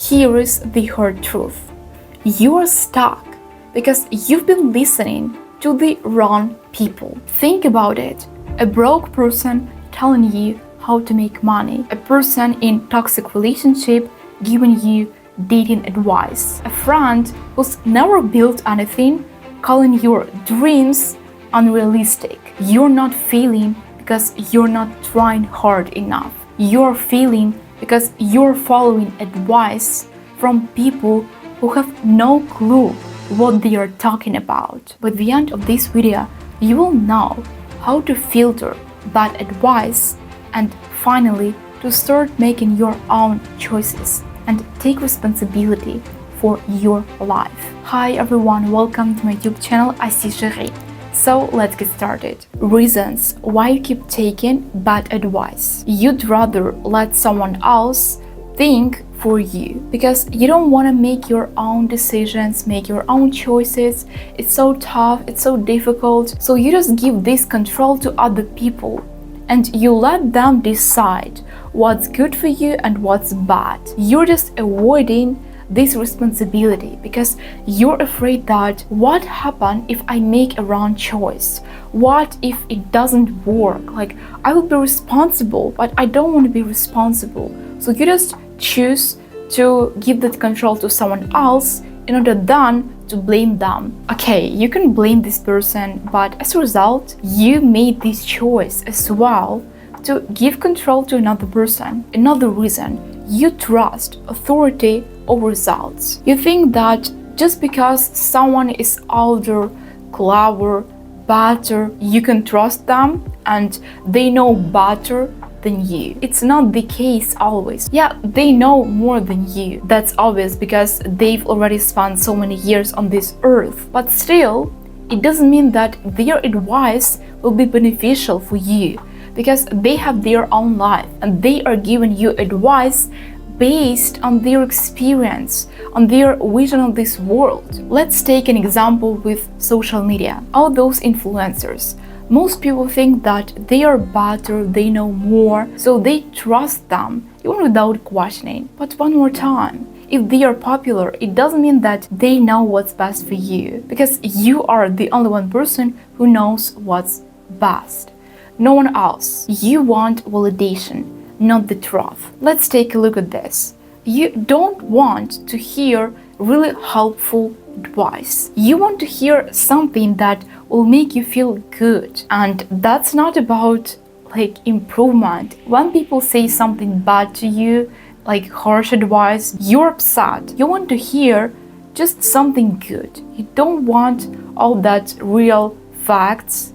Here is the hard truth. You are stuck because you've been listening to the wrong people. Think about it. A broke person telling you how to make money. A person in toxic relationship giving you dating advice. A friend who's never built anything calling your dreams unrealistic. You're not failing because you're not trying hard enough. You're failing because you're following advice from people who have no clue what they are talking about. By the end of this video, you will know how to filter bad advice and finally to start making your own choices and take responsibility for your life. Hi everyone, welcome to my YouTube channel. I see Cherie. So let's get started. Reasons why you keep taking bad advice. You'd rather let someone else think for you because you don't want to make your own decisions, make your own choices. It's so tough, it's so difficult. So you just give this control to other people and you let them decide what's good for you and what's bad. You're just avoiding this responsibility because you're afraid that what happens if I make a wrong choice? What if it doesn't work? Like, I will be responsible, but I don't want to be responsible. So you just choose to give that control to someone else in order then to blame them. Okay, you can blame this person, but as a result, you made this choice as well to give control to another person. Another reason, you trust authority over results. You think that just because someone is older, clever, better, you can trust them and they know better than you. It's not the case always. Yeah, they know more than you. That's obvious because they've already spent so many years on this earth. But still, it doesn't mean that their advice will be beneficial for you because they have their own life and they are giving you advice based on their experience, on their vision of this world. Let's take an example with social media. All those influencers. Most people think that they are better, they know more, so they trust them, even without questioning. But one more time, if they are popular, it doesn't mean that they know what's best for you, because you are the only one person who knows what's best. No one else. You want validation, not the truth. Let's take a look at this. You don't want to hear really helpful advice. You want to hear something that will make you feel good. And that's not about like improvement. When people say something bad to you, like harsh advice, you're upset. You want to hear just something good. You don't want all that real facts,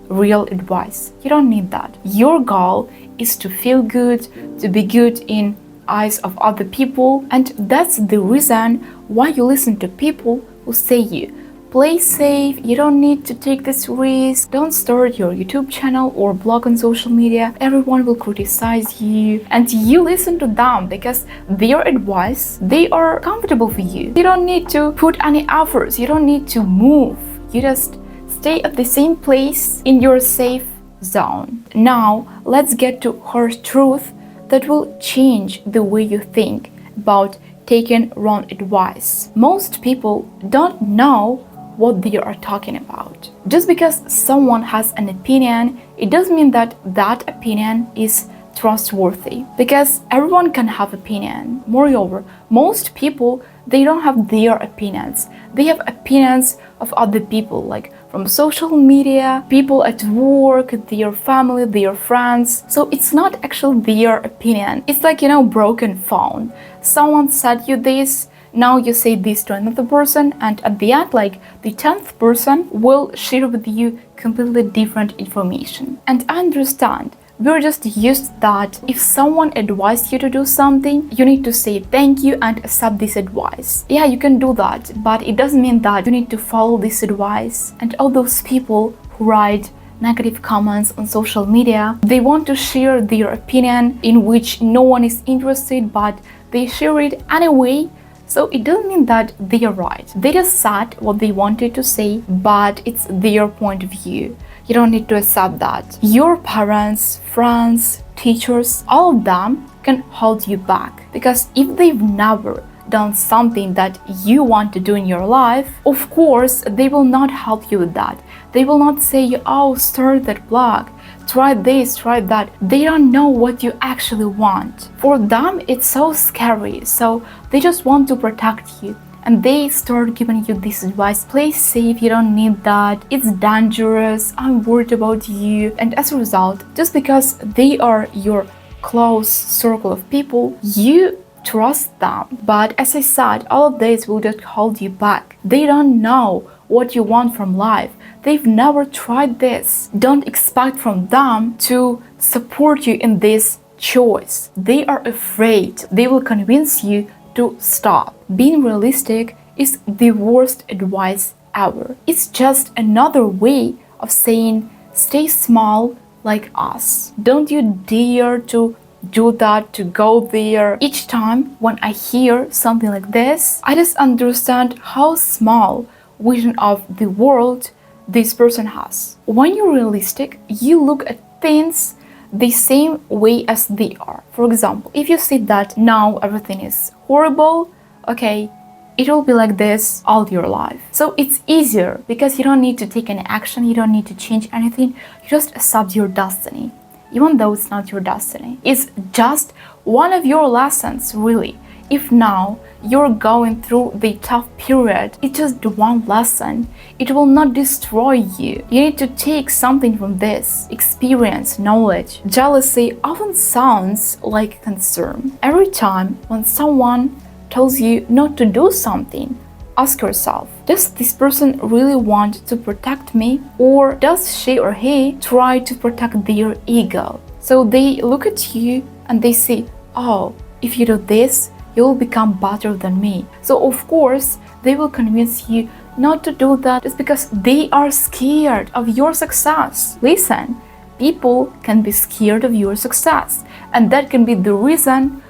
real advice. You don't need that. Your goal is to feel good, to be good in eyes of other people, and that's the reason why you listen to people who say you play safe, you don't need to take this risk, don't start your YouTube channel or blog on social media, everyone will criticize you, and you listen to them because their advice, they are comfortable for you. You don't need to put any efforts, you don't need to move, you just stay at the same place in your safe zone. Now let's get to harsh truth that will change the way you think about taking wrong advice. Most people don't know what they are talking about. Just because someone has an opinion, it doesn't mean that that opinion is trustworthy, because everyone can have opinion. Moreover, most people, they don't have their opinions. They have opinions of other people, like from social media, people at work, their family, their friends. So it's not actually their opinion. It's like, broken phone. Someone said you this, now you say this to another person, and at the end, like the 10th person will share with you completely different information. And I understand. We're just used that if someone advised you to do something, you need to say thank you and accept this advice. Yeah, you can do that, but it doesn't mean that you need to follow this advice. And all those people who write negative comments on social media, they want to share their opinion in which no one is interested, but they share it anyway. So it doesn't mean that they are right. They just said what they wanted to say, but it's their point of view. You don't need to accept that. Your parents, friends, teachers, all of them, can hold you back. Because if they've never done something that you want to do in your life, of course, they will not help you with that. They will not say, oh, start that blog, try this, try that. They don't know what you actually want. For them, it's so scary. So they just want to protect you. And they start giving you this advice, play safe, you don't need that, it's dangerous, I'm worried about you. And as a result, just because they are your close circle of people, you trust them. But as I said, all of this will just hold you back. They don't know what you want from life. They've never tried this. Don't expect from them to support you in this choice. They are afraid. They will convince you to stop. Being realistic is the worst advice ever. It's just another way of saying, stay small like us. Don't you dare to do that, to go there. Each time when I hear something like this, I just understand how small vision of the world this person has. When you're realistic, you look at things the same way as they are. For example, if you see that now everything is horrible, okay, it will be like this all your life. So it's easier because you don't need to take any action, you don't need to change anything, you just accept your destiny. Even though it's not your destiny. It's just one of your lessons, really. If now you're going through the tough period, it's just one lesson. It will not destroy you. You need to take something from this. Experience, knowledge. Jealousy often sounds like concern. Every time when someone tells you not to do something, ask yourself, does this person really want to protect me? Or does she or he try to protect their ego? So they look at you and they say, oh, if you do this, you'll become better than me. So of course, they will convince you not to do that just because they are scared of your success. Listen, people can be scared of your success. And that can be the reason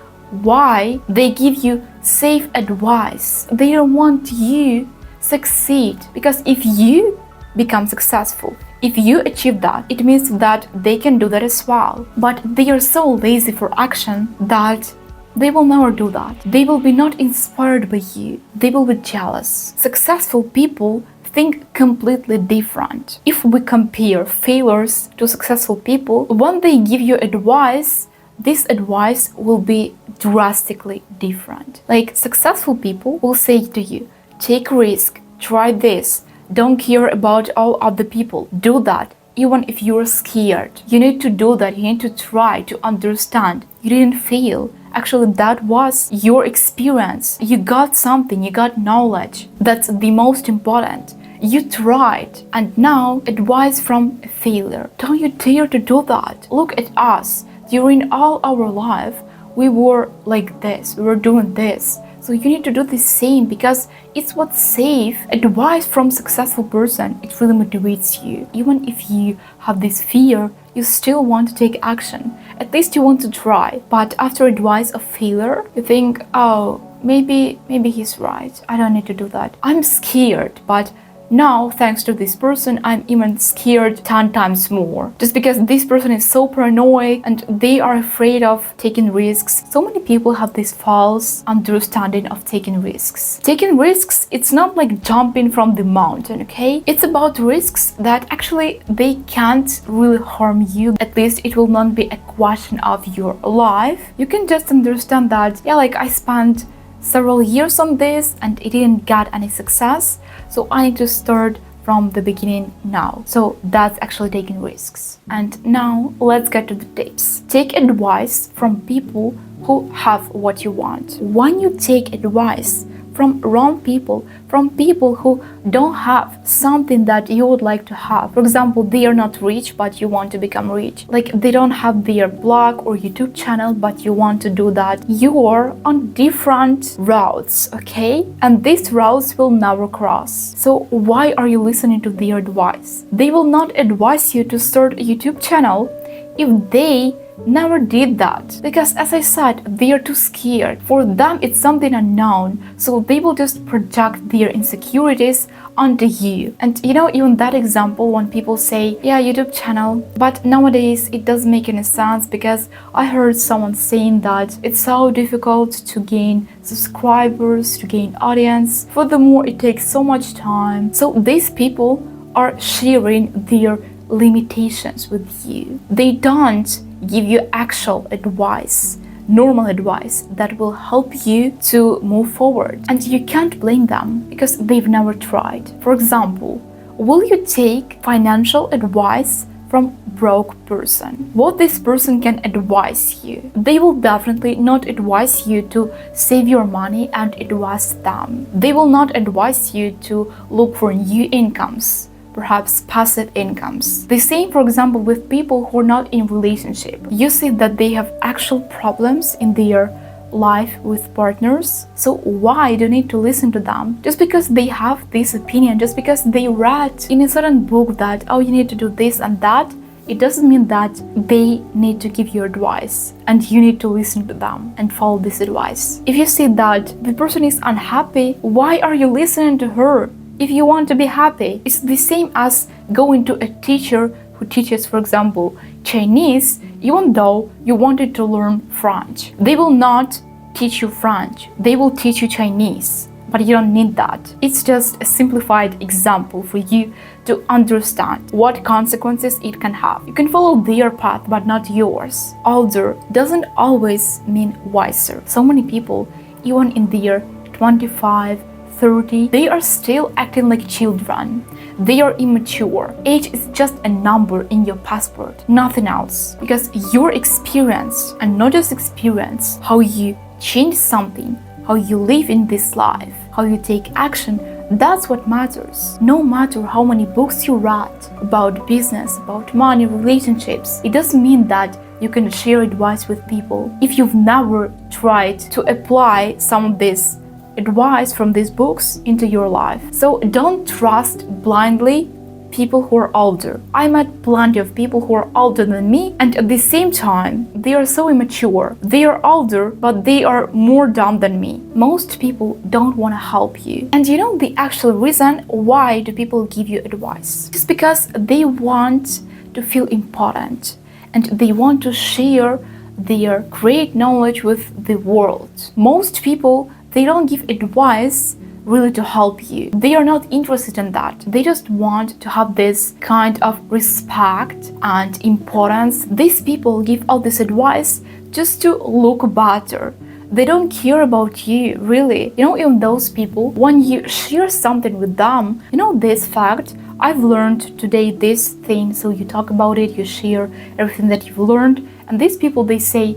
why they give you safe advice. They don't want you succeed, because if you become successful, if you achieve that, it means that they can do that as well. But they are so lazy for action that they will never do that. They will be not inspired by you. They will be jealous. Successful people think completely different. If we compare failures to successful people, when they give you advice, this advice will be drastically different. Like successful people will say to you, take risk, try this, don't care about all other people, do that. Even if you're scared, you need to do that, you need to try to understand. You didn't fail. Actually, that was your experience. You got something, you got knowledge. That's the most important. You tried, and now advice from a failure. Don't you dare to do that. Look at us. During all our life, we were like this, we were doing this. So you need to do the same because it's what's safe. Advice from successful person, it really motivates you. Even if you have this fear, you still want to take action. At least you want to try. But after advice of failure, you think, oh, maybe he's right. I don't need to do that. I'm scared, but now, thanks to this person, I'm even scared 10 times more. Just because this person is so paranoid and they are afraid of taking risks. So many people have this false understanding of taking risks. Taking risks, it's not like jumping from the mountain, okay? It's about risks that actually they can't really harm you. At least it will not be a question of your life. You can just understand that, yeah, like I spent several years on this and it didn't get any success, so I need to start from the beginning now. So that's actually taking risks. And now let's get to the tips. Take advice from people who have what you want. When you take advice from wrong people, from people who don't have something that you would like to have. For example, they are not rich, but you want to become rich. Like they don't have their blog or YouTube channel, but you want to do that. You are on different routes, okay? And these routes will never cross. So why are you listening to their advice? They will not advise you to start a YouTube channel if they never did that. Because as I said, they are too scared. For them, it's something unknown. So they will just project their insecurities onto you. And even that example, when people say, yeah, YouTube channel, but nowadays it doesn't make any sense because I heard someone saying that it's so difficult to gain subscribers, to gain audience. Furthermore, it takes so much time. So these people are sharing their limitations with you. They don't give you actual advice, normal advice that will help you to move forward. And you can't blame them because they've never tried. For example, will you take financial advice from broke person? What this person can advise you? They will definitely not advise you to save your money and invest them. They will not advise you to look for new incomes, perhaps passive incomes. The same, for example, with people who are not in relationship. You see that they have actual problems in their life with partners. So why do you need to listen to them? Just because they have this opinion, just because they read in a certain book that, oh, you need to do this and that, it doesn't mean that they need to give you advice and you need to listen to them and follow this advice. If you see that the person is unhappy, why are you listening to her? If you want to be happy, it's the same as going to a teacher who teaches, for example, Chinese, even though you wanted to learn French. They will not teach you French, they will teach you Chinese, but you don't need that. It's just a simplified example for you to understand what consequences it can have. You can follow their path, but not yours. Older doesn't always mean wiser. So many people, even in their 25, 30, they are still acting like children. They are immature. Age is just a number in your passport, nothing else. Because your experience, and not just experience, how you change something, how you live in this life, how you take action, that's what matters. No matter how many books you read about business, about money, relationships, it doesn't mean that you can share advice with people if you've never tried to apply some of this advice from these books into your life. So don't trust blindly people who are older. I met plenty of people who are older than me, and at the same time, they are so immature. They are older, but they are more dumb than me. Most people don't want to help you. And the actual reason why do people give you advice? Just because they want to feel important and they want to share their great knowledge with the world. Most people, they don't give advice really to help you. They are not interested in that. They just want to have this kind of respect and importance. These people give all this advice just to look better. They don't care about you, really. Even those people, when you share something with them, this fact, I've learned today this thing, so you talk about it, you share everything that you've learned, and these people, they say,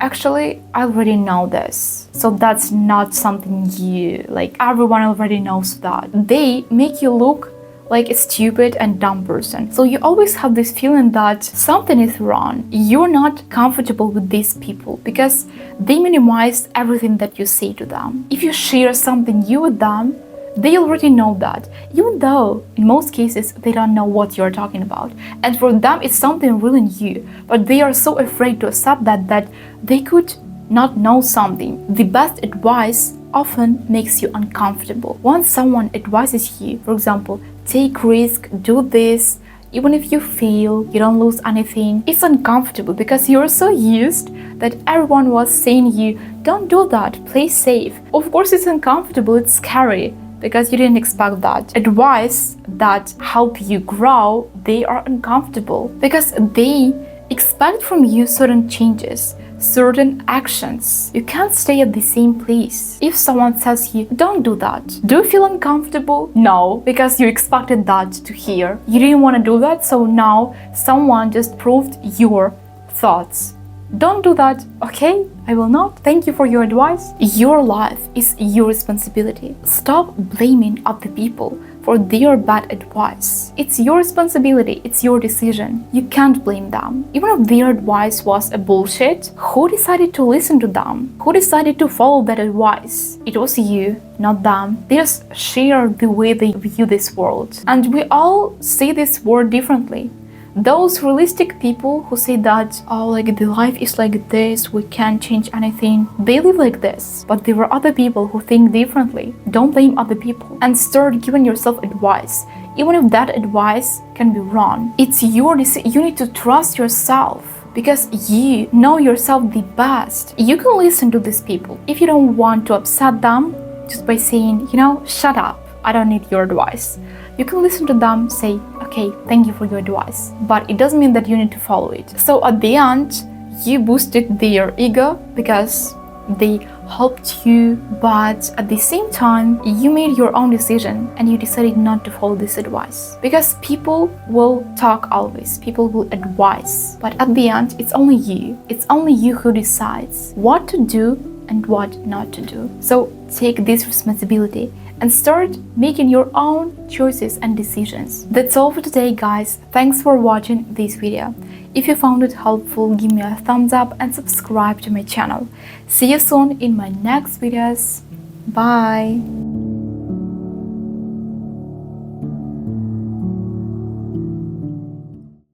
actually, I already know this. So that's not something everyone already knows that. They make you look like a stupid and dumb person. So you always have this feeling that something is wrong. You're not comfortable with these people because they minimize everything that you say to them. If you share something new with them, they already know that, even though in most cases they don't know what you're talking about. And for them it's something really new, but they are so afraid to accept that they could not know something. The best advice often makes you uncomfortable. Once someone advises you, for example, take risk, do this, even if you fail, you don't lose anything, it's uncomfortable because you're so used that everyone was saying you, don't do that, play safe. Of course it's uncomfortable, it's scary, because you didn't expect that. Advice that help you grow, they are uncomfortable because they expect from you certain changes, certain actions. You can't stay at the same place. If someone says you, don't do that, do you feel uncomfortable? No, because you expected that to hear. You didn't want to do that, so now someone just proved your thoughts. Don't do that, okay? I will not. Thank you for your advice. Your life is your responsibility. Stop blaming other people for their bad advice. It's your responsibility, it's your decision. You can't blame them. Even if their advice was a bullshit, who decided to listen to them? Who decided to follow that advice? It was you, not them. They just share the way they view this world. And we all see this world differently. Those realistic people who say that, oh, like the life is like this, we can't change anything, they live like this. But there are other people who think differently. Don't blame other people and start giving yourself advice. Even if that advice can be wrong, it's your decision. You need to trust yourself because you know yourself the best. You can listen to these people if you don't want to upset them just by saying, shut up, I don't need your advice. You can listen to them, say, okay, thank you for your advice, but it doesn't mean that you need to follow it. So at the end, you boosted their ego because they helped you, but at the same time, you made your own decision and you decided not to follow this advice. Because people will talk always, people will advise, but at the end, it's only you. It's only you who decides what to do and what not to do. So take this responsibility and start making your own choices and decisions. That's all for today, guys. Thanks for watching this video. If you found it helpful, give me a thumbs up and subscribe to my channel. See you soon in my next videos. Bye!